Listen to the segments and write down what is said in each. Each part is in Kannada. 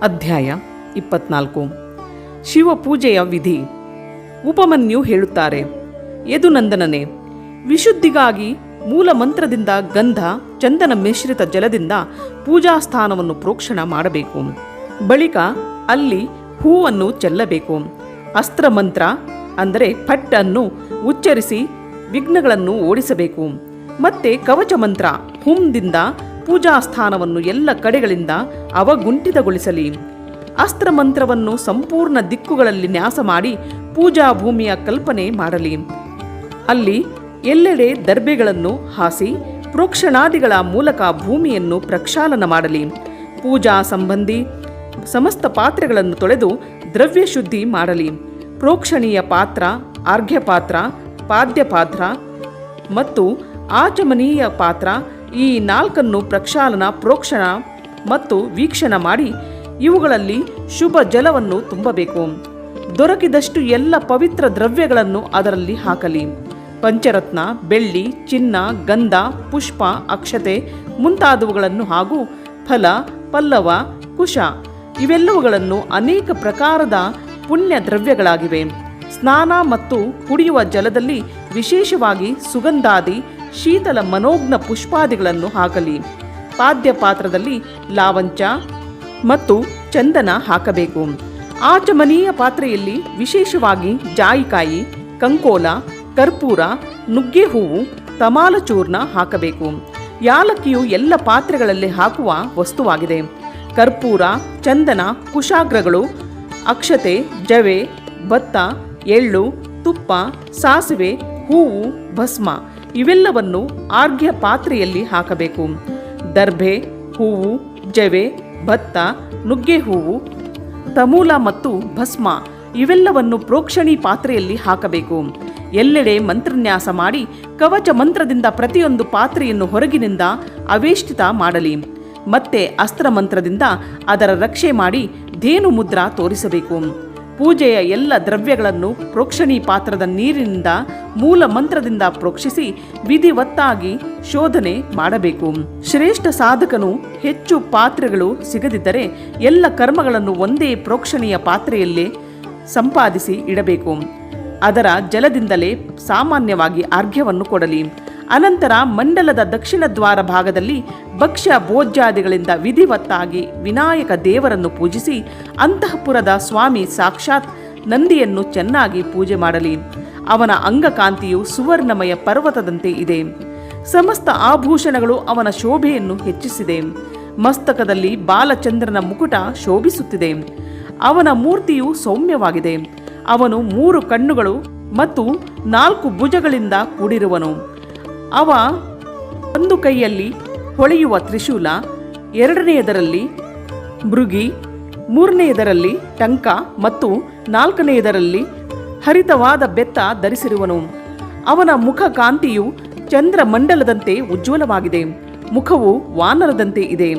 ಅಧ್ಯಾಯ 24. ಶಿವಪೂಜೆಯ ವಿಧಿ. ಉಪಮನ್ಯು ಹೇಳುತ್ತಾರೆ, ಯದುನಂದನನೇ, ವಿಶುದ್ಧಿಗಾಗಿ ಮೂಲ ಮಂತ್ರದಿಂದ ಗಂಧ ಚಂದನ ಮಿಶ್ರಿತ ಜಲದಿಂದ ಪೂಜಾ ಸ್ಥಾನವನ್ನು ಪ್ರೋಕ್ಷಣ ಮಾಡಬೇಕು. ಬಳಿಕ ಅಲ್ಲಿ ಹೂವನ್ನು ಚೆಲ್ಲಬೇಕು. ಅಸ್ತ್ರ ಮಂತ್ರ ಅಂದರೆ ಫಟ್ ಅನ್ನು ಉಚ್ಚರಿಸಿ ವಿಘ್ನಗಳನ್ನು ಓಡಿಸಬೇಕು. ಮತ್ತೆ ಕವಚ ಮಂತ್ರ ಹುಂದಿಂದ ಪೂಜಾ ಸ್ಥಾನವನ್ನು ಎಲ್ಲ ಕಡೆಗಳಿಂದ ಅವಗುಂಠಿತಗೊಳಿಸಲಿ. ಅಸ್ತ್ರ ಮಂತ್ರವನ್ನು ಸಂಪೂರ್ಣ ದಿಕ್ಕುಗಳಲ್ಲಿ ನ್ಯಾಸ ಮಾಡಿ ಪೂಜಾ ಭೂಮಿಯ ಕಲ್ಪನೆ ಮಾಡಲಿ. ಅಲ್ಲಿ ಎಲ್ಲೆಡೆ ದರ್ಬೆಗಳನ್ನು ಹಾಸಿ ಪ್ರೋಕ್ಷಣಾದಿಗಳ ಮೂಲಕ ಭೂಮಿಯನ್ನು ಪ್ರಕ್ಷಾಳನ ಮಾಡಲಿ. ಪೂಜಾ ಸಂಬಂಧಿ ಸಮಸ್ತ ಪಾತ್ರೆಗಳನ್ನು ತೊಳೆದು ದ್ರವ್ಯ ಶುದ್ಧಿ ಮಾಡಲಿ. ಪ್ರೋಕ್ಷಣೀಯ ಪಾತ್ರ, ಅರ್ಘ್ಯ ಪಾತ್ರ, ಪಾದ್ಯ ಪಾತ್ರ ಮತ್ತು ಆಚಮನೀಯ ಪಾತ್ರ ಈ ನಾಲ್ಕನ್ನು ಪ್ರಕ್ಷಾಳನ, ಪ್ರೋಕ್ಷಣ ಮತ್ತು ವೀಕ್ಷಣ ಮಾಡಿ ಇವುಗಳಲ್ಲಿ ಶುಭ ಜಲವನ್ನು ತುಂಬಬೇಕು. ದೊರಕಿದಷ್ಟು ಎಲ್ಲ ಪವಿತ್ರ ದ್ರವ್ಯಗಳನ್ನು ಅದರಲ್ಲಿ ಹಾಕಲಿ. ಪಂಚರತ್ನ, ಬೆಳ್ಳಿ, ಚಿನ್ನ, ಗಂಧ, ಪುಷ್ಪ, ಅಕ್ಷತೆ ಮುಂತಾದವುಗಳನ್ನು ಹಾಗೂ ಫಲ, ಪಲ್ಲವ, ಕುಶ ಇವೆಲ್ಲವುಗಳನ್ನು ಅನೇಕ ಪ್ರಕಾರದ ಪುಣ್ಯ ದ್ರವ್ಯಗಳಾಗಿವೆ. ಸ್ನಾನ ಮತ್ತು ಕುಡಿಯುವ ಜಲದಲ್ಲಿ ವಿಶೇಷವಾಗಿ ಸುಗಂಧಾದಿ ಶೀತಲ ಮನೋಜ್ಞ ಪುಷ್ಪಾದಿಗಳನ್ನು ಹಾಕಲಿ. ಪಾದ್ಯ ಪಾತ್ರದಲ್ಲಿ ಲಾವಂಚ ಮತ್ತು ಚಂದನ ಹಾಕಬೇಕು. ಆಚಮನೀಯ ಪಾತ್ರೆಯಲ್ಲಿ ವಿಶೇಷವಾಗಿ ಜಾಯಿಕಾಯಿ, ಕಂಕೋಲ, ಕರ್ಪೂರ, ನುಗ್ಗೆ ಹೂವು, ತಮಾಲ ಚೂರ್ಣ ಹಾಕಬೇಕು. ಯಾಲಕ್ಕಿಯು ಎಲ್ಲ ಪಾತ್ರೆಗಳಲ್ಲಿ ಹಾಕುವ ವಸ್ತುವಾಗಿದೆ. ಕರ್ಪೂರ, ಚಂದನ, ಕುಶಾಗ್ರಗಳು, ಅಕ್ಷತೆ, ಜವೆ, ಭತ್ತ, ಎಳ್ಳು, ತುಪ್ಪ, ಸಾಸಿವೆ, ಹೂವು, ಭಸ್ಮ ಇವೆಲ್ಲವನ್ನು ಆರ್ಘ್ಯ ಪಾತ್ರೆಯಲ್ಲಿ ಹಾಕಬೇಕು. ದರ್ಭೆ, ಹೂವು, ಜವೆ, ಭತ್ತ, ನುಗ್ಗೆ ಹೂವು, ತಮೂಲ ಮತ್ತು ಭಸ್ಮ ಇವೆಲ್ಲವನ್ನು ಪ್ರೋಕ್ಷಣಿ ಪಾತ್ರೆಯಲ್ಲಿ ಹಾಕಬೇಕು. ಎಲ್ಲೆಡೆ ಮಂತ್ರನ್ಯಾಸ ಮಾಡಿ ಕವಚ ಮಂತ್ರದಿಂದ ಪ್ರತಿಯೊಂದು ಪಾತ್ರೆಯನ್ನು ಹೊರಗಿನಿಂದ ಅವೇಷ್ಟಿತ ಮಾಡಲಿ. ಮತ್ತೆ ಅಸ್ತ್ರ ಮಂತ್ರದಿಂದ ಅದರ ರಕ್ಷೆ ಮಾಡಿ ಧೇನು ಮುದ್ರಾ ತೋರಿಸಬೇಕು. ಪೂಜೆಯ ಎಲ್ಲ ದ್ರವ್ಯಗಳನ್ನು ಪ್ರೋಕ್ಷಣಿ ಪಾತ್ರದ ನೀರಿನಿಂದ ಮೂಲ ಮಂತ್ರದಿಂದ ಪ್ರೋಕ್ಷಿಸಿ ವಿಧಿವತ್ತಾಗಿ ಶೋಧನೆ ಮಾಡಬೇಕು. ಶ್ರೇಷ್ಠ ಸಾಧಕನು ಹೆಚ್ಚು ಪಾತ್ರೆಗಳು ಸಿಗದಿದ್ದರೆ ಎಲ್ಲ ಕರ್ಮಗಳನ್ನು ಒಂದೇ ಪ್ರೋಕ್ಷಣೀಯ ಪಾತ್ರೆಯಲ್ಲೇ ಸಂಪಾದಿಸಿ ಇಡಬೇಕು. ಅದರ ಜಲದಿಂದಲೇ ಸಾಮಾನ್ಯವಾಗಿ ಅರ್ಘ್ಯವನ್ನು ಕೊಡಲಿ. ಅನಂತರ ಮಂಡಲದ ದಕ್ಷಿಣ ದ್ವಾರ ಭಾಗದಲ್ಲಿ ಭಕ್ಷ್ಯ ಭೋಜ್ಯಾದಿಗಳಿಂದ ವಿಧಿವತ್ತಾಗಿ ವಿನಾಯಕ ದೇವರನ್ನು ಪೂಜಿಸಿ ಅಂತಃಪುರದ ಸ್ವಾಮಿ ಸಾಕ್ಷಾತ್ ನಂದಿಯನ್ನು ಚೆನ್ನಾಗಿ ಪೂಜೆ ಮಾಡಲಿ. ಅವನ ಅಂಗಕಾಂತಿಯು ಸುವರ್ಣಮಯ ಪರ್ವತದಂತೆ ಇದೆ. ಸಮಸ್ತ ಆಭೂಷಣಗಳು ಅವನ ಶೋಭೆಯನ್ನು ಹೆಚ್ಚಿಸಿದೆ. ಮಸ್ತಕದಲ್ಲಿ ಬಾಲಚಂದ್ರನ ಮುಕುಟ ಶೋಭಿಸುತ್ತಿದೆ. ಅವನ ಮೂರ್ತಿಯು ಸೌಮ್ಯವಾಗಿದೆ. ಅವನು 3 ಕಣ್ಣುಗಳು ಮತ್ತು 4 ಭುಜಗಳಿಂದ ಕೂಡಿರುವನು. ಅವ ಒಂದು ಕೈಯಲ್ಲಿ ಹೊಳೆಯುವ ತ್ರಿಶೂಲ, 2ನೇಯದರಲ್ಲಿ ಮೃಗಿ, 3ನೇಯದರಲ್ಲಿ ಟಂಕ ಮತ್ತು 4ನೇಯದರಲ್ಲಿ ಹರಿತವಾದ ಬೆತ್ತ ಧರಿಸಿರುವನು. ಅವನ ಮುಖ ಕಾಂತಿಯು ಚಂದ್ರಮಂಡಲದಂತೆ ಉಜ್ವಲವಾಗಿದೆ. ಮುಖವು ವಾನರದಂತೆ ಇದೆ.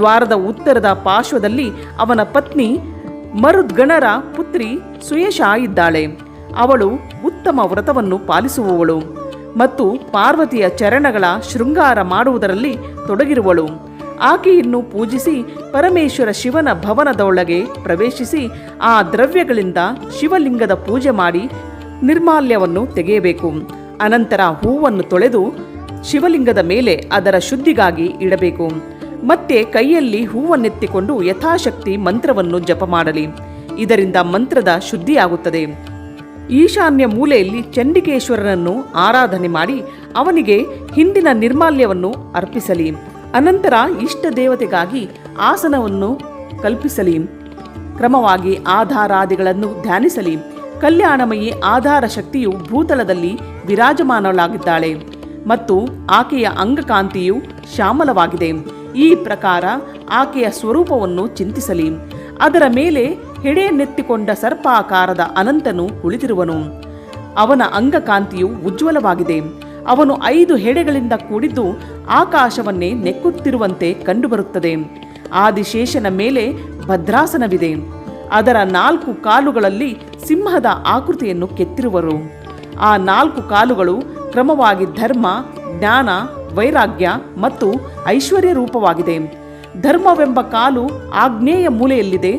ದ್ವಾರದ ಉತ್ತರದ ಪಾರ್ಶ್ವದಲ್ಲಿ ಅವನ ಪತ್ನಿ ಮರುದ್ಗಣರ ಪುತ್ರಿ ಸುಯೇಶ ಇದ್ದಾಳೆ. ಅವಳು ಉತ್ತಮ ವ್ರತವನ್ನು ಪಾಲಿಸುವವಳು ಮತ್ತು ಪಾರ್ವತಿಯ ಚರಣಗಳ ಶೃಂಗಾರ ಮಾಡುವುದರಲ್ಲಿ ತೊಡಗಿರುವಳು. ಆಕೆಯನ್ನು ಪೂಜಿಸಿ ಪರಮೇಶ್ವರ ಶಿವನ ಭವನದೊಳಗೆ ಪ್ರವೇಶಿಸಿ ಆ ದ್ರವ್ಯಗಳಿಂದ ಶಿವಲಿಂಗದ ಪೂಜೆ ಮಾಡಿ ನಿರ್ಮಾಲ್ಯವನ್ನು ತೆಗೆಯಬೇಕು. ಅನಂತರ ಹೂವನ್ನು ತೊಳೆದು ಶಿವಲಿಂಗದ ಮೇಲೆ ಅದರ ಶುದ್ಧಿಗಾಗಿ ಇಡಬೇಕು. ಮತ್ತೆ ಕೈಯಲ್ಲಿ ಹೂವನ್ನೆತ್ತಿಕೊಂಡು ಯಥಾಶಕ್ತಿ ಮಂತ್ರವನ್ನು ಜಪ ಮಾಡಲಿ. ಇದರಿಂದ ಮಂತ್ರದ ಶುದ್ಧಿಯಾಗುತ್ತದೆ. ಈಶಾನ್ಯ ಮೂಲೆಯಲ್ಲಿ ಚಂಡಿಕೇಶ್ವರನನ್ನು ಆರಾಧನೆ ಮಾಡಿ ಅವನಿಗೆ ಹಿಂದಿನ ನಿರ್ಮಾಲ್ಯವನ್ನು ಅರ್ಪಿಸಲಿ. ಅನಂತರ ಇಷ್ಟ ದೇವತೆಗಾಗಿ ಆಸನವನ್ನು ಕಲ್ಪಿಸಲಿ. ಕ್ರಮವಾಗಿ ಆಧಾರಾದಿಗಳನ್ನು ಧ್ಯಾನಿಸಲಿ. ಕಲ್ಯಾಣಮಯಿ ಆಧಾರ ಶಕ್ತಿಯು ಭೂತಲದಲ್ಲಿ ವಿರಾಜಮಾನಳಾಗಿದ್ದಾಳೆ ಮತ್ತು ಆಕೆಯ ಅಂಗಕಾಂತಿಯು ಶ್ಯಾಮಲವಾಗಿದೆ. ಈ ಪ್ರಕಾರ ಆಕೆಯ ಸ್ವರೂಪವನ್ನು ಚಿಂತಿಸಲಿ. ಅದರ ಮೇಲೆ ಹೆಡೆಯನ್ನೆತ್ತಿಕೊಂಡ ಸರ್ಪಾಕಾರದ ಅನಂತನು ಕುಳಿತಿರುವನು. ಅವನ ಅಂಗಕಾಂತಿಯು ಉಜ್ವಲವಾಗಿದೆ. ಅವನು 5 ಹೆಡೆಗಳಿಂದ ಕೂಡಿದ್ದು ಆಕಾಶವನ್ನೇ ನೆಕ್ಕುತ್ತಿರುವಂತೆ ಕಂಡುಬರುತ್ತದೆ. ಆದಿಶೇಷನ ಮೇಲೆ ಭದ್ರಾಸನವಿದೆ. ಅದರ 4 ಕಾಲುಗಳಲ್ಲಿ ಸಿಂಹದ ಆಕೃತಿಯನ್ನು ಕೆತ್ತಿರುವರು. ಆ 4 ಕಾಲುಗಳು ಕ್ರಮವಾಗಿ ಧರ್ಮ, ಜ್ಞಾನ, ವೈರಾಗ್ಯ ಮತ್ತು ಐಶ್ವರ್ಯ ರೂಪವಾಗಿದೆ. ಧರ್ಮವೆಂಬ ಕಾಲು ಆಗ್ನೇಯ ಮೂಲೆಯಲ್ಲಿದೆ,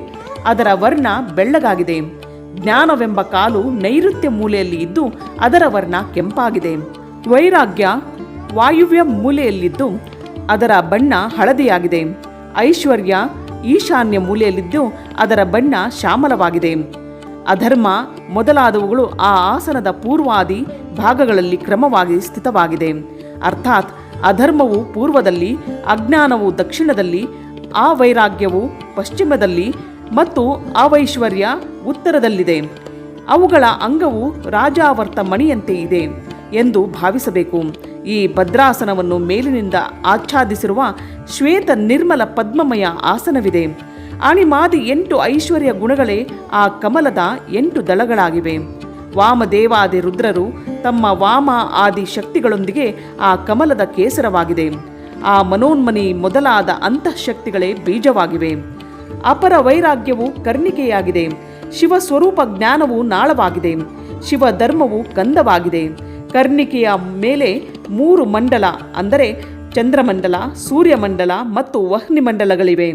ಅದರ ವರ್ಣ ಬೆಳ್ಳಗಾಗಿದೆ. ಜ್ಞಾನವೆಂಬ ಕಾಲು ನೈಋತ್ಯ ಮೂಲೆಯಲ್ಲಿ ಇದ್ದು ಅದರ ವರ್ಣ ಕೆಂಪಾಗಿದೆ. ವೈರಾಗ್ಯ ವಾಯುವ್ಯ ಮೂಲೆಯಲ್ಲಿದ್ದು ಅದರ ಬಣ್ಣ ಹಳದಿಯಾಗಿದೆ. ಐಶ್ವರ್ಯ ಈಶಾನ್ಯ ಮೂಲೆಯಲ್ಲಿದ್ದು ಅದರ ಬಣ್ಣ ಶ್ಯಾಮಲವಾಗಿದೆ. ಅಧರ್ಮ ಮೊದಲಾದವುಗಳು ಆ ಆಸನದ ಪೂರ್ವಾದಿ ಭಾಗಗಳಲ್ಲಿ ಕ್ರಮವಾಗಿ ಸ್ಥಿತವಾಗಿದೆ. ಅರ್ಥಾತ್ ಅಧರ್ಮವು ಪೂರ್ವದಲ್ಲಿ, ಅಜ್ಞಾನವು ದಕ್ಷಿಣದಲ್ಲಿ, ಅವೈರಾಗ್ಯವು ಪಶ್ಚಿಮದಲ್ಲಿ ಮತ್ತು ಅವೈಶ್ವರ್ಯ ಉತ್ತರದಲ್ಲಿದೆ. ಅವುಗಳ ಅಂಗವು ರಾಜಾವರ್ತ ಮಣಿಯಂತೆ ಇದೆ ಎಂದು ಭಾವಿಸಬೇಕು. ಈ ಭದ್ರಾಸನವನ್ನು ಮೇಲಿನಿಂದ ಆಚ್ಛಾದಿಸಿರುವ ಶ್ವೇತ ನಿರ್ಮಲ ಪದ್ಮಮಯ ಆಸನವಿದೆ. ಅಣಿಮಾದಿ 8 ಐಶ್ವರ್ಯ ಗುಣಗಳೇ ಆ ಕಮಲದ 8 ದಳಗಳಾಗಿವೆ. ವಾಮದೇವಾದಿ ರುದ್ರರು ತಮ್ಮ ವಾಮ ಆದಿ ಶಕ್ತಿಗಳೊಂದಿಗೆ ಆ ಕಮಲದ ಕೇಸರವಾಗಿದೆ. ಆ ಮನೋನ್ಮನಿ ಮೊದಲಾದ ಅಂತಃಶಕ್ತಿಗಳೇ ಬೀಜವಾಗಿವೆ. ಅಪರ ವೈರಾಗ್ಯವು ಕರ್ಣಿಕೆಯಾಗಿದೆ. ಶಿವ ಸ್ವರೂಪ ಜ್ಞಾನವು ನಾಳವಾಗಿದೆ. ಶಿವ ಧರ್ಮವು ಕಂದವಾಗಿದೆ. ಕರ್ಣಿಕೆಯ ಮೇಲೆ 3 ಮಂಡಲ ಅಂದರೆ ಚಂದ್ರಮಂಡಲ, ಸೂರ್ಯಮಂಡಲ ಮತ್ತು ವಹ್ನಿಮಂಡಲಗಳಿವೆ.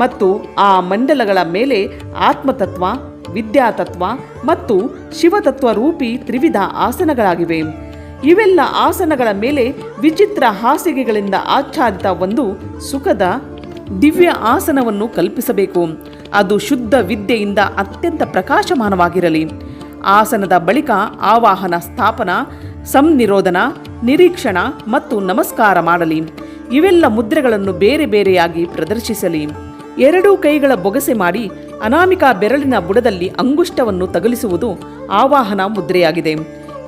ಮತ್ತು ಆ ಮಂಡಲಗಳ ಮೇಲೆ ಆತ್ಮತತ್ವ, ವಿದ್ಯಾತತ್ವ ಮತ್ತು ಶಿವತತ್ವ ರೂಪಿ ತ್ರಿವಿಧ ಆಸನಗಳಾಗಿವೆ. ಇವೆಲ್ಲ ಆಸನಗಳ ಮೇಲೆ ವಿಚಿತ್ರ ಹಾಸಿಗೆಗಳಿಂದ ಆಚ್ಛಾದಿತ ಒಂದು ಸುಖದ ದಿವ್ಯ ಆಸನವನ್ನು ಕಲ್ಪಿಸಬೇಕು. ಅದು ಶುದ್ಧ ವಿದ್ಯೆಯಿಂದ ಅತ್ಯಂತ ಪ್ರಕಾಶಮಾನವಾಗಿರಲಿ. ಆಸನದ ಬಳಿಕ ಆವಾಹನ, ಸ್ಥಾಪನ, ಸಂನಿರೋಧನ, ನಿರೀಕ್ಷಣ ಮತ್ತು ನಮಸ್ಕಾರ ಮಾಡಲಿ. ಇವೆಲ್ಲ ಮುದ್ರೆಗಳನ್ನು ಬೇರೆ ಬೇರೆಯಾಗಿ ಪ್ರದರ್ಶಿಸಲಿ. 2 ಕೈಗಳ ಬೊಗಸೆ ಮಾಡಿ ಅನಾಮಿಕ ಬೆರಳಿನ ಬುಡದಲ್ಲಿ ಅಂಗುಷ್ಟವನ್ನು ತಗುಲಿಸುವುದು ಆವಾಹನ ಮುದ್ರೆಯಾಗಿದೆ.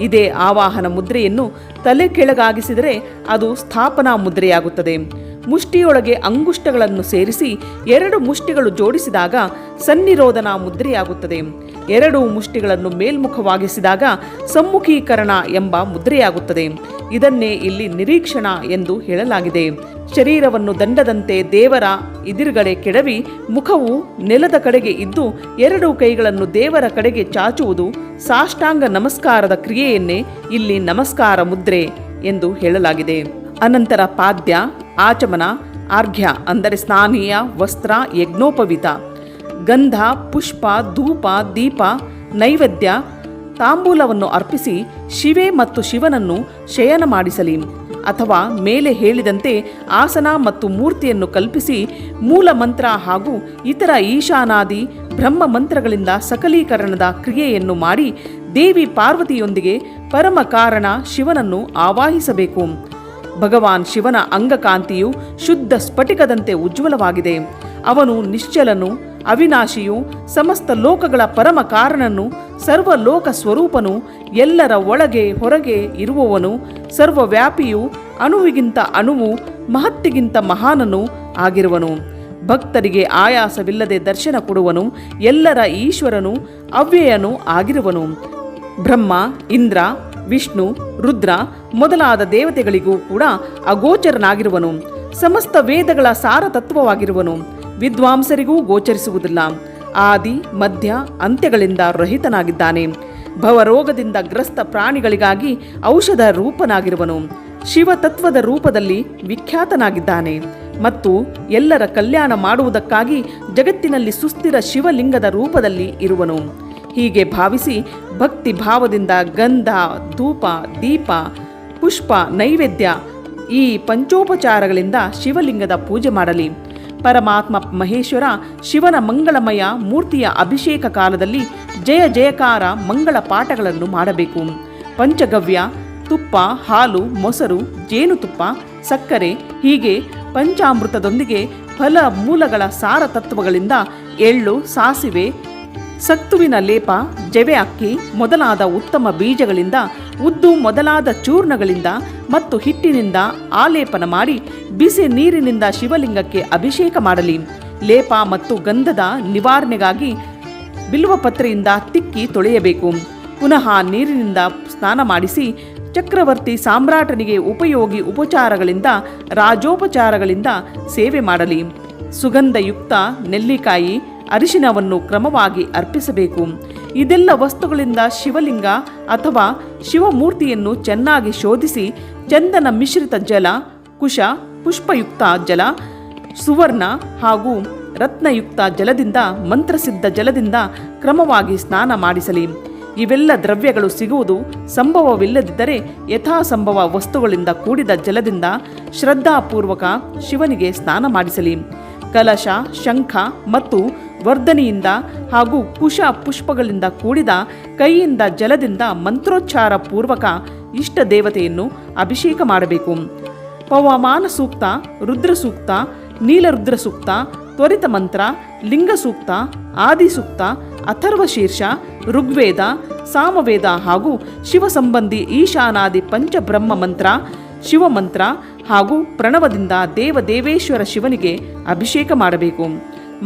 ಇದೇ ಆವಾಹನ ಮುದ್ರೆಯನ್ನು ತಲೆ ಕೆಳಗಾಗಿಸಿದರೆ ಅದು ಸ್ಥಾಪನಾ ಮುದ್ರೆಯಾಗುತ್ತದೆ. ಮುಷ್ಟಿಯೊಳಗೆ ಅಂಗುಷ್ಟಗಳನ್ನು ಸೇರಿಸಿ 2 ಮುಷ್ಟಿಗಳು ಜೋಡಿಸಿದಾಗ ಸನ್ನಿರೋಧನ ಮುದ್ರೆಯಾಗುತ್ತದೆ. 2 ಮುಷ್ಟಿಗಳನ್ನು ಮೇಲ್ಮುಖವಾಗಿಸಿದಾಗ ಸಮ್ಮುಖೀಕರಣ ಎಂಬ ಮುದ್ರೆಯಾಗುತ್ತದೆ. ಇದನ್ನೇ ಇಲ್ಲಿ ನಿರೀಕ್ಷಣ ಎಂದು ಹೇಳಲಾಗಿದೆ. ಶರೀರವನ್ನು ದಂಡದಂತೆ ದೇವರ ಎದುರುಗಡೆ ಕೆಡವಿ ಮುಖವು ನೆಲದ ಕಡೆಗೆ ಇದ್ದು 2 ಕೈಗಳನ್ನು ದೇವರ ಕಡೆಗೆ ಚಾಚುವುದು ಸಾಷ್ಟಾಂಗ ನಮಸ್ಕಾರದ ಕ್ರಿಯೆಯನ್ನೇ ಇಲ್ಲಿ ನಮಸ್ಕಾರ ಮುದ್ರೆ ಎಂದು ಹೇಳಲಾಗಿದೆ. ಅನಂತರ ಪಾದ್ಯ, ಆಚಮನ, ಆರ್ಘ್ಯ ಅಂದರೆ ಸ್ನಾನೀಯ, ವಸ್ತ್ರ, ಯಜ್ಞೋಪವೀತ, ಗಂಧ, ಪುಷ್ಪ, ಧೂಪ, ದೀಪ, ನೈವೇದ್ಯ, ತಾಂಬೂಲವನ್ನು ಅರ್ಪಿಸಿ ಶಿವೆ ಮತ್ತು ಶಿವನನ್ನು ಶಯನ ಮಾಡಿಸಲಿ. ಅಥವಾ ಮೇಲೆ ಹೇಳಿದಂತೆ ಆಸನ ಮತ್ತು ಮೂರ್ತಿಯನ್ನು ಕಲ್ಪಿಸಿ ಮೂಲ ಮಂತ್ರ ಹಾಗೂ ಇತರ ಈಶಾನಾದಿ ಬ್ರಹ್ಮ ಮಂತ್ರಗಳಿಂದ ಸಕಲೀಕರಣದ ಕ್ರಿಯೆಯನ್ನು ಮಾಡಿ ದೇವಿ ಪಾರ್ವತಿಯೊಂದಿಗೆ ಪರಮ ಕಾರಣ ಶಿವನನ್ನು ಆವಾಹಿಸಬೇಕು. ಭಗವಾನ್ ಶಿವನ ಅಂಗಕಾಂತಿಯು ಶುದ್ಧ ಸ್ಫಟಿಕದಂತೆ ಉಜ್ವಲವಾಗಿದೆ. ಅವನು ನಿಶ್ಚಲನು, ಅವಿನಾಶಿಯು, ಸಮಸ್ತ ಲೋಕಗಳ ಪರಮ ಕಾರಣನು, ಸರ್ವಲೋಕ ಸ್ವರೂಪನು, ಎಲ್ಲರ ಒಳಗೆ ಹೊರಗೆ ಇರುವವನು, ಸರ್ವವ್ಯಾಪಿಯು, ಅಣುವಿಗಿಂತ ಅಣುವು, ಮಹತ್ತಿಗಿಂತ ಮಹಾನನು ಆಗಿರುವನು. ಭಕ್ತರಿಗೆ ಆಯಾಸವಿಲ್ಲದೆ ದರ್ಶನ ಕೊಡುವನು, ಎಲ್ಲರ ಈಶ್ವರನು, ಅವ್ಯಯನು ಆಗಿರುವನು. ಬ್ರಹ್ಮ, ಇಂದ್ರ, ವಿಷ್ಣು, ರುದ್ರ ಮೊದಲಾದ ದೇವತೆಗಳಿಗೂ ಕೂಡ ಅಗೋಚರನಾಗಿರುವನು. ಸಮಸ್ತ ವೇದಗಳ ಸಾರತತ್ವವಾಗಿರುವನು. ವಿದ್ವಾಂಸರಿಗೂ ಗೋಚರಿಸುವುದಿಲ್ಲ. ಆದಿ, ಮಧ್ಯ, ಅಂತ್ಯಗಳಿಂದ ರಹಿತನಾಗಿದ್ದಾನೆ. ಭವರೋಗದಿಂದ ಗ್ರಸ್ತ ಪ್ರಾಣಿಗಳಿಗಾಗಿ ಔಷಧ ರೂಪನಾಗಿರುವನು. ಶಿವತತ್ವದ ರೂಪದಲ್ಲಿ ವಿಖ್ಯಾತನಾಗಿದ್ದಾನೆ ಮತ್ತು ಎಲ್ಲರ ಕಲ್ಯಾಣ ಮಾಡುವುದಕ್ಕಾಗಿ ಜಗತ್ತಿನಲ್ಲಿ ಸುಸ್ಥಿರ ಶಿವಲಿಂಗದ ರೂಪದಲ್ಲಿ ಇರುವನು. ಹೀಗೆ ಭಾವಿಸಿ ಭಕ್ತಿ ಭಾವದಿಂದ ಗಂಧ, ಧೂಪ, ದೀಪ, ಪುಷ್ಪ, ನೈವೇದ್ಯ ಈ ಪಂಚೋಪಚಾರಗಳಿಂದ ಶಿವಲಿಂಗದ ಪೂಜೆ ಮಾಡಲಿ. ಪರಮಾತ್ಮ ಮಹೇಶ್ವರ ಶಿವನ ಮಂಗಳಮಯ ಮೂರ್ತಿಯ ಅಭಿಷೇಕ ಕಾಲದಲ್ಲಿ ಜಯ ಜಯಕಾರ ಮಂಗಳ ಪಾಠಗಳನ್ನು ಮಾಡಬೇಕು. ಪಂಚಗವ್ಯ, ತುಪ್ಪ, ಹಾಲು, ಮೊಸರು, ಜೇನುತುಪ್ಪ, ಸಕ್ಕರೆ ಹೀಗೆ ಪಂಚಾಮೃತದೊಂದಿಗೆ ಫಲ ಮೂಲಗಳ ಸಾರತತ್ವಗಳಿಂದ ಎಳ್ಳು, ಸಾಸಿವೆ, ಸತ್ತುವಿನ ಲೇಪ, ಜವೆ ಅಕ್ಕಿ ಮೊದಲಾದ ಉತ್ತಮ ಬೀಜಗಳಿಂದ, ಉದ್ದು ಮೊದಲಾದ ಚೂರ್ಣಗಳಿಂದ ಮತ್ತು ಹಿಟ್ಟಿನಿಂದ ಆಲೇಪನ ಮಾಡಿ ಬಿಸಿ ನೀರಿನಿಂದ ಶಿವಲಿಂಗಕ್ಕೆ ಅಭಿಷೇಕ ಮಾಡಲಿ. ಲೇಪ ಮತ್ತು ಗಂಧದ ನಿವಾರಣೆಗಾಗಿ ಬಿಲ್ವಪತ್ರೆಯಿಂದ ತಿಕ್ಕಿ ತೊಳೆಯಬೇಕು. ಪುನಃ ನೀರಿನಿಂದ ಸ್ನಾನ ಮಾಡಿಸಿ ಚಕ್ರವರ್ತಿ ಸಾಮ್ರಾಟನಿಗೆ ಉಪಯೋಗಿ ಉಪಚಾರಗಳಿಂದ, ರಾಜೋಪಚಾರಗಳಿಂದ ಸೇವೆ ಮಾಡಲಿ. ಸುಗಂಧಯುಕ್ತ ನೆಲ್ಲಿಕಾಯಿ, ಅರಿಶಿನವನ್ನು ಕ್ರಮವಾಗಿ ಅರ್ಪಿಸಬೇಕು. ಇದೆಲ್ಲ ವಸ್ತುಗಳಿಂದ ಶಿವಲಿಂಗ ಅಥವಾ ಶಿವಮೂರ್ತಿಯನ್ನು ಚೆನ್ನಾಗಿ ಶೋಧಿಸಿ ಚಂದನ ಮಿಶ್ರಿತ ಜಲ, ಕುಶ, ಪುಷ್ಪಯುಕ್ತ ಜಲ, ಸುವರ್ಣ ಹಾಗೂ ರತ್ನಯುಕ್ತ ಜಲದಿಂದ ಮಂತ್ರಸಿದ್ಧ ಜಲದಿಂದ ಕ್ರಮವಾಗಿ ಸ್ನಾನ ಮಾಡಿಸಲಿ. ಇವೆಲ್ಲ ದ್ರವ್ಯಗಳು ಸಿಗುವುದು ಸಂಭವವಿಲ್ಲದಿದ್ದರೆ ಯಥಾಸಂಭವ ವಸ್ತುಗಳಿಂದ ಕೂಡಿದ ಜಲದಿಂದ ಶ್ರದ್ಧಾಪೂರ್ವಕ ಶಿವನಿಗೆ ಸ್ನಾನ ಮಾಡಿಸಲಿ. ಕಲಶ, ಶಂಖ ಮತ್ತು ವರ್ಧನಿಯಿಂದ ಹಾಗೂ ಕುಶ ಪುಷ್ಪಗಳಿಂದ ಕೂಡಿದ ಕೈಯಿಂದ ಜಲದಿಂದ ಮಂತ್ರೋಚ್ಚಾರ ಪೂರ್ವಕ ಇಷ್ಟ ದೇವತೆಯನ್ನು ಅಭಿಷೇಕ ಮಾಡಬೇಕು. ಪವಮಾನ ಸೂಕ್ತ, ರುದ್ರ ಸೂಕ್ತ, ನೀಲರುದ್ರ ಸೂಕ್ತ, ತ್ವರಿತ ಮಂತ್ರ, ಲಿಂಗ ಸೂಕ್ತ, ಆದಿ ಸೂಕ್ತ, ಅಥರ್ವಶೀರ್ಷ, ಋಗ್ವೇದ, ಸಾಮವೇದ ಹಾಗೂ ಶಿವ ಸಂಬಂಧಿ ಈಶಾನಾದಿ ಪಂಚಬ್ರಹ್ಮ ಮಂತ್ರ, ಶಿವಮಂತ್ರ ಹಾಗೂ ಪ್ರಣವದಿಂದ ದೇವದೇವೇಶ್ವರ ಶಿವನಿಗೆ ಅಭಿಷೇಕ ಮಾಡಬೇಕು.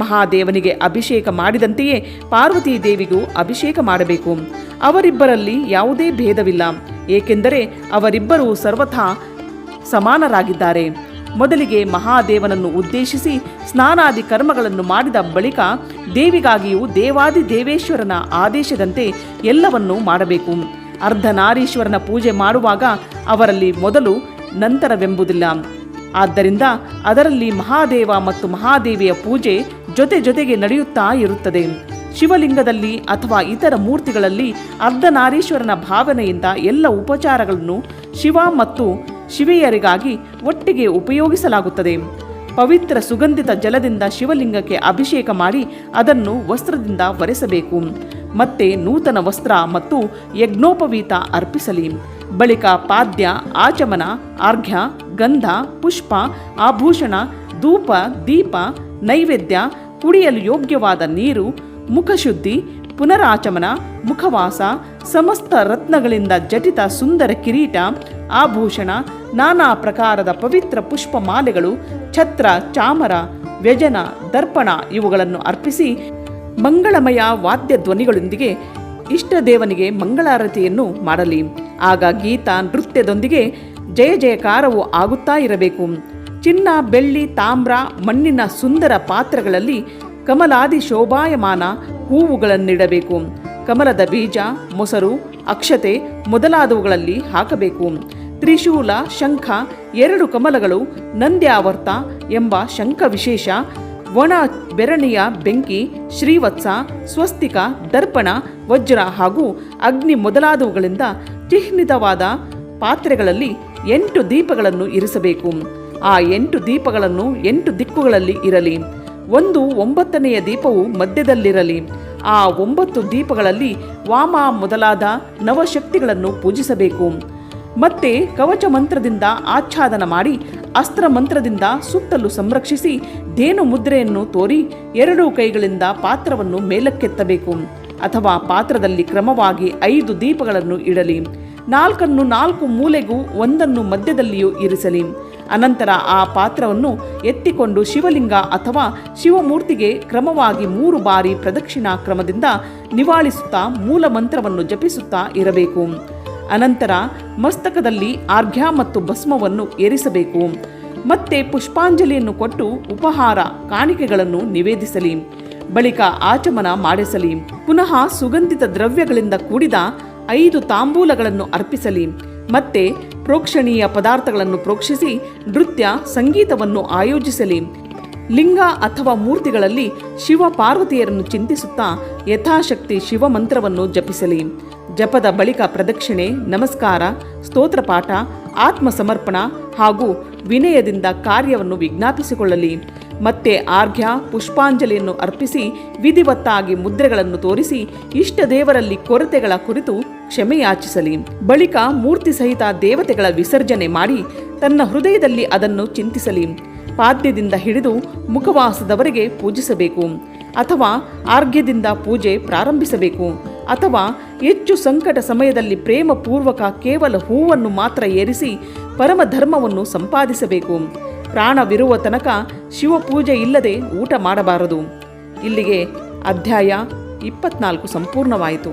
ಮಹಾದೇವನಿಗೆ ಅಭಿಷೇಕ ಮಾಡಿದಂತೆಯೇ ಪಾರ್ವತೀ ದೇವಿಗೂ ಅಭಿಷೇಕ ಮಾಡಬೇಕು. ಅವರಿಬ್ಬರಲ್ಲಿ ಯಾವುದೇ ಭೇದವಿಲ್ಲ, ಏಕೆಂದರೆ ಅವರಿಬ್ಬರೂ ಸರ್ವಥಾ ಸಮಾನರಾಗಿದ್ದಾರೆ. ಮೊದಲಿಗೆ ಮಹಾದೇವನನ್ನು ಉದ್ದೇಶಿಸಿ ಸ್ನಾನಾದಿ ಕರ್ಮಗಳನ್ನು ಮಾಡಿದ ಬಳಿಕ ದೇವಿಗಾಗಿಯೂ ದೇವಾದಿ ದೇವೇಶ್ವರನ ಆದೇಶದಂತೆ ಎಲ್ಲವನ್ನೂ ಮಾಡಬೇಕು. ಅರ್ಧನಾರೀಶ್ವರನ ಪೂಜೆ ಮಾಡುವಾಗ ಅವರಲ್ಲಿ ಮೊದಲು ನಂತರವೆಂಬುದಿಲ್ಲ. ಆದ್ದರಿಂದ ಅದರಲ್ಲಿ ಮಹಾದೇವ ಮತ್ತು ಮಹಾದೇವಿಯ ಪೂಜೆ ಜೊತೆಗೆ ನಡೆಯುತ್ತಾ ಇರುತ್ತದೆ. ಶಿವಲಿಂಗದಲ್ಲಿ ಅಥವಾ ಇತರ ಮೂರ್ತಿಗಳಲ್ಲಿ ಅರ್ಧನಾರೀಶ್ವರನ ಭಾವನೆಯಿಂದ ಎಲ್ಲ ಉಪಚಾರಗಳನ್ನು ಶಿವ ಮತ್ತು ಶಿವೆಯರಿಗಾಗಿ ಒಟ್ಟಿಗೆ ಉಪಯೋಗಿಸಲಾಗುತ್ತದೆ. ಪವಿತ್ರ ಸುಗಂಧಿತ ಜಲದಿಂದ ಶಿವಲಿಂಗಕ್ಕೆ ಅಭಿಷೇಕ ಮಾಡಿ ಅದನ್ನು ವಸ್ತ್ರದಿಂದ ಒರೆಸಬೇಕು. ಮತ್ತೆ ನೂತನ ವಸ್ತ್ರ ಮತ್ತು ಯಜ್ಞೋಪವೀತ ಅರ್ಪಿಸಲಿ. ಬಳಿಕ ಪಾದ್ಯ, ಆಚಮನ, ಅರ್ಘ್ಯ, ಗಂಧ, ಪುಷ್ಪ, ಆಭೂಷಣ, ಧೂಪ, ದೀಪ, ನೈವೇದ್ಯ, ಕುಡಿಯಲು ಯೋಗ್ಯವಾದ ನೀರು, ಮುಖಶುದ್ಧಿ, ಪುನರಾಚಮನ, ಮುಖವಾಸ, ಸಮಸ್ತ ರತ್ನಗಳಿಂದ ಜಟಿತ ಸುಂದರ ಕಿರೀಟ, ಆಭೂಷಣ, ನಾನಾ ಪ್ರಕಾರದ ಪವಿತ್ರ ಪುಷ್ಪ ಮಾಲೆಗಳು, ಛತ್ರ, ಚಾಮರ, ವ್ಯಜನ, ದರ್ಪಣ ಇವುಗಳನ್ನು ಅರ್ಪಿಸಿ ಮಂಗಳಮಯ ವಾದ್ಯ ಧ್ವನಿಗಳೊಂದಿಗೆ ಇಷ್ಟ ದೇವನಿಗೆ ಮಂಗಳಾರತಿಯನ್ನು ಮಾಡಲಿ. ಆಗ ಗೀತ ನೃತ್ಯದೊಂದಿಗೆ ಜಯ ಜಯಕಾರವು ಆಗುತ್ತಾ ಇರಬೇಕು. ಚಿನ್ನ, ಬೆಳ್ಳಿ, ತಾಮ್ರ, ಮಣ್ಣಿನ ಸುಂದರ ಪಾತ್ರಗಳಲ್ಲಿ ಕಮಲಾದಿ ಶೋಭಾಯಮಾನ ಹೂವುಗಳನ್ನಿಡಬೇಕು. ಕಮಲದ ಬೀಜ, ಮೊಸರು, ಅಕ್ಷತೆ ಮೊದಲಾದವುಗಳಲ್ಲಿ ಹಾಕಬೇಕು. ತ್ರಿಶೂಲ, ಶಂಖ, 2 ಕಮಲಗಳು, ನಂದ್ಯಾವರ್ತ ಎಂಬ ಶಂಖ ವಿಶೇಷ, ಒಣ ಬೆರಣಿಯ ಬೆಂಕಿ, ಶ್ರೀವತ್ಸ, ಸ್ವಸ್ತಿಕ, ದರ್ಪಣ, ವಜ್ರ ಹಾಗೂ ಅಗ್ನಿ ಮೊದಲಾದವುಗಳಿಂದ ಚಿಹ್ನಿತವಾದ ಪಾತ್ರೆಗಳಲ್ಲಿ 8 ದೀಪಗಳನ್ನು ಇರಿಸಬೇಕು. ಆ 8 ದೀಪಗಳನ್ನು 8 ದಿಕ್ಕುಗಳಲ್ಲಿ ಇರಲಿ. 9ನೆಯ ದೀಪವು ಮಧ್ಯದಲ್ಲಿರಲಿ. ಆ 9 ದೀಪಗಳಲ್ಲಿ ವಾಮ ಮೊದಲಾದ ನವಶಕ್ತಿಗಳನ್ನು ಪೂಜಿಸಬೇಕು. ಮತ್ತೆ ಕವಚ ಮಂತ್ರದಿಂದ ಆಚ್ಛಾದನ ಮಾಡಿ ಅಸ್ತ್ರ ಮಂತ್ರದಿಂದ ಸುತ್ತಲೂ ಸಂರಕ್ಷಿಸಿ ಧೇನು ಮುದ್ರೆಯನ್ನು ತೋರಿ 2 ಕೈಗಳಿಂದ ಪಾತ್ರವನ್ನು ಮೇಲಕ್ಕೆತ್ತಬೇಕು. ಅಥವಾ ಪಾತ್ರದಲ್ಲಿ ಕ್ರಮವಾಗಿ 5 ದೀಪಗಳನ್ನು ಇಡಲಿ. 4 4 ಮೂಲೆಗೂ 1 ಮಧ್ಯದಲ್ಲಿಯೂ ಇರಿಸಲಿ. ಅನಂತರ ಆ ಪಾತ್ರವನ್ನು ಎತ್ತಿಕೊಂಡು ಶಿವಲಿಂಗ ಅಥವಾ ಶಿವಮೂರ್ತಿಗೆ ಕ್ರಮವಾಗಿ 3 ಬಾರಿ ಪ್ರದಕ್ಷಿಣಾ ಕ್ರಮದಿಂದ ನಿವಾಳಿಸುತ್ತಾ ಮೂಲ ಮಂತ್ರವನ್ನು ಜಪಿಸುತ್ತಾ ಇರಬೇಕು. ಅನಂತರ ಮಸ್ತಕದಲ್ಲಿ ಅರ್ಘ್ಯ ಮತ್ತು ಭಸ್ಮವನ್ನು ಏರಿಸಬೇಕು. ಮತ್ತೆ ಪುಷ್ಪಾಂಜಲಿಯನ್ನು ಕೊಟ್ಟು ಉಪಹಾರ ಕಾಣಿಕೆಗಳನ್ನು ನಿವೇದಿಸಲಿ. ಬಳಿಕ ಆಚಮನ ಮಾಡಿಸಲಿ. ಪುನಃ ಸುಗಂಧಿತ ದ್ರವ್ಯಗಳಿಂದ ಕೂಡಿದ 5 ತಾಂಬೂಲಗಳನ್ನು ಅರ್ಪಿಸಲಿ. ಮತ್ತೆ ಪ್ರೋಕ್ಷಣೀಯ ಪದಾರ್ಥಗಳನ್ನು ಪ್ರೋಕ್ಷಿಸಿ ನೃತ್ಯ ಸಂಗೀತವನ್ನು ಆಯೋಜಿಸಲಿ. ಲಿಂಗ ಅಥವಾ ಮೂರ್ತಿಗಳಲ್ಲಿ ಶಿವ ಪಾರ್ವತಿಯರನ್ನು ಚಿಂತಿಸುತ್ತಾ ಯಥಾಶಕ್ತಿ ಶಿವಮಂತ್ರವನ್ನು ಜಪಿಸಲಿ. ಜಪದ ಬಳಿಕ ಪ್ರದಕ್ಷಿಣೆ, ನಮಸ್ಕಾರ, ಸ್ತೋತ್ರಪಾಠ, ಆತ್ಮಸಮರ್ಪಣ ಹಾಗೂ ವಿನಯದಿಂದ ಕಾರ್ಯವನ್ನು ವಿಜ್ಞಾಪಿಸಿಕೊಳ್ಳಲಿ. ಮತ್ತೆ ಆರ್ಘ್ಯ ಪುಷ್ಪಾಂಜಲಿಯನ್ನು ಅರ್ಪಿಸಿ ವಿಧಿವತ್ತಾಗಿ ಮುದ್ರೆಗಳನ್ನು ತೋರಿಸಿ ಇಷ್ಟ ದೇವರಲ್ಲಿ ಕೊರತೆಗಳ ಕುರಿತು ಕ್ಷಮೆಯಾಚಿಸಲಿ. ಬಳಿಕ ಮೂರ್ತಿ ಸಹಿತ ದೇವತೆಗಳ ವಿಸರ್ಜನೆ ಮಾಡಿ ತನ್ನ ಹೃದಯದಲ್ಲಿ ಅದನ್ನು ಚಿಂತಿಸಲಿ. ಪಾದ್ಯದಿಂದ ಹಿಡಿದು ಮುಖವಾಸದವರೆಗೆ ಪೂಜಿಸಬೇಕು. ಅಥವಾ ಆರ್ಘ್ಯದಿಂದ ಪೂಜೆ ಪ್ರಾರಂಭಿಸಬೇಕು. ಅಥವಾ ಹೆಚ್ಚು ಸಂಕಟ ಸಮಯದಲ್ಲಿ ಪ್ರೇಮಪೂರ್ವಕ ಕೇವಲ ಹೂವನ್ನು ಮಾತ್ರ ಏರಿಸಿ ಪರಮಧರ್ಮವನ್ನು ಸಂಪಾದಿಸಬೇಕು. ಪ್ರಾಣವಿರುವ ತನಕ ಶಿವಪೂಜೆ ಇಲ್ಲದೆ ಊಟ ಮಾಡಬಾರದು. ಇಲ್ಲಿಗೆ ಅಧ್ಯಾಯ 24 ಸಂಪೂರ್ಣವಾಯಿತು.